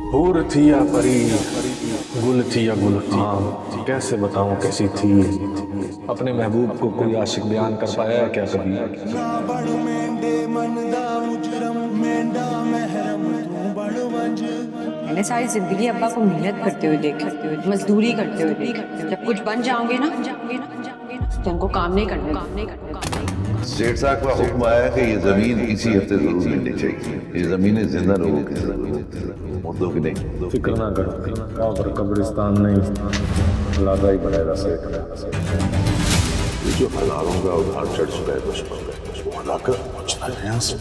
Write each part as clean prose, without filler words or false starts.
हूर थी या परी, गुल थी या गुलफाम, कैसे बताऊं कैसी थी। अपने महबूब को कोई आशिक बयान कर पाया है क्या कभी। ना बड़ मेंढे मनदा मुजरम मेंढा महरम तू बड़ वंज। मैंने सारी जिंदगी अब्बा को मेहनत करते हुए देखा, मजदूरी करते हुए देखा। जब कुछ बन जाओगे ना तो उनको काम नहीं करने देंगे। सेठ साहब का हुक्म आया है कि ये जमीन इसी हफ्ते जरूर मिलनी चाहिए। ये जमीनें जिंदा लोगों की जरूरत है, मुर्दों की नहीं। फिक्र ना करो, कब्र कब्रिस्तान नहीं, लादा ही बनेगा सेठ। ये जो हजारों का उधार चढ़ चुका है दुश्मन पे, वो अदा कर पहुंचना है यहाँ से।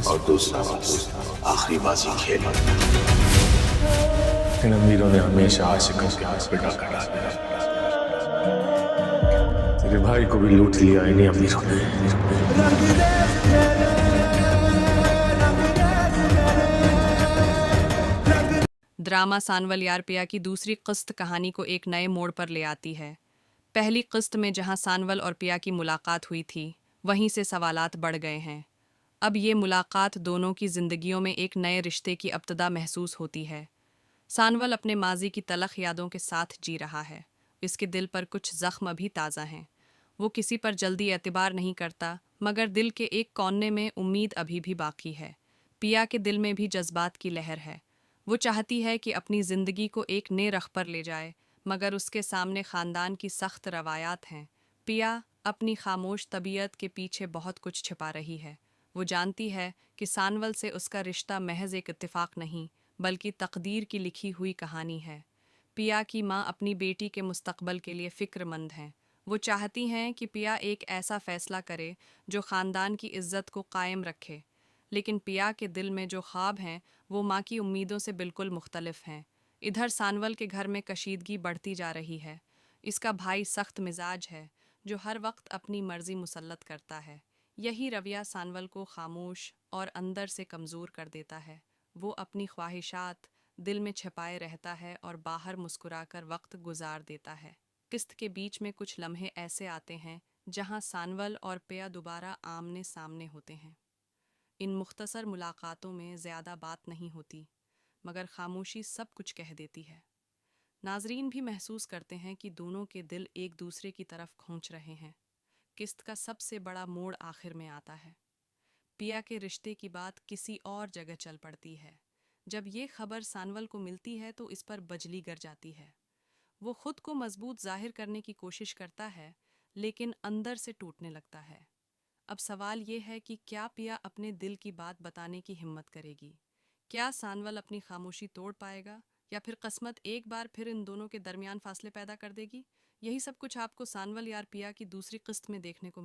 और दूसरा बस आखिरी बाजी खेल। इन अमीरों ने हमेशा आशिकों के हाथ पे डाका डाला। तेरे भाई को भी लूट लिया इन्हीं अमीरों ने। ड्रामा सानवल यार पिया की दूसरी किस्त कहानी को एक नए मोड़ पर ले आती है। पहली किस्त में जहां सानवल और पिया की मुलाकात हुई थी, वहीं से सवालात बढ़ गए हैं। अब ये मुलाकात दोनों की जिंदगियों में एक नए रिश्ते की इब्तिदा महसूस होती है। सानवल अपने माजी की तलख यादों के साथ जी रहा है। इसके दिल पर कुछ जख्म अभी ताज़ा हैं। वो किसी पर जल्दी एतबार नहीं करता, मगर दिल के एक कोने में उम्मीद अभी भी बाकी है। पिया के दिल में भी जज्बात की लहर है। वो चाहती है कि अपनी ज़िंदगी को एक नए रख पर ले जाए, मगर उसके सामने ख़ानदान की सख्त रवायात हैं। पिया अपनी खामोश तबीयत के पीछे बहुत कुछ छिपा रही है। वो जानती है कि सानवल से उसका रिश्ता महज एक इत्तेफाक नहीं, बल्कि तकदीर की लिखी हुई कहानी है। पिया की माँ अपनी बेटी के मुस्तकबल के लिए फ़िक्रमंद हैं। वो चाहती हैं कि पिया एक ऐसा फ़ैसला करे जो ख़ानदान की इज़्ज़त को कायम रखे। लेकिन पिया के दिल में जो ख्वाब हैं, वो माँ की उम्मीदों से बिल्कुल मुख्तलिफ हैं। इधर सानवल के घर में कशीदगी बढ़ती जा रही है। इसका भाई सख्त मिजाज है, जो हर वक्त अपनी मर्ज़ी मुसल्लत करता है। यही रवैया सानवल को खामोश और अंदर से कमज़ोर कर देता है। वो अपनी ख्वाहिशात दिल में छिपाए रहता है और बाहर मुस्कुराकर वक्त गुजार देता है। किस्त के बीच में कुछ लम्हे ऐसे आते हैं जहां सानवल और पिया दोबारा आमने सामने होते हैं। इन मुख्तसर मुलाकातों में ज़्यादा बात नहीं होती, मगर खामोशी सब कुछ कह देती है। नाजरीन भी महसूस करते हैं कि दोनों के दिल एक दूसरे की तरफ खींच रहे हैं। किस्त का सबसे बड़ा मोड़ आखिर में आता है। पिया के रिश्ते की बात किसी और जगह चल पड़ती है। जब ये खबर सानवल को मिलती है तो इस पर बजली गर जाती है। वो खुद को मजबूत जाहिर करने की कोशिश करता है, लेकिन अंदर से टूटने लगता है। अब सवाल ये है कि क्या पिया अपने दिल की बात बताने की हिम्मत करेगी? क्या सानवल अपनी खामोशी तोड़ पाएगा, या फिर किस्मत एक बार फिर इन दोनों के दरमियान फासले पैदा कर देगी? यही सब कुछ आपको सानवल यार पिया की दूसरी किस्त में देखने को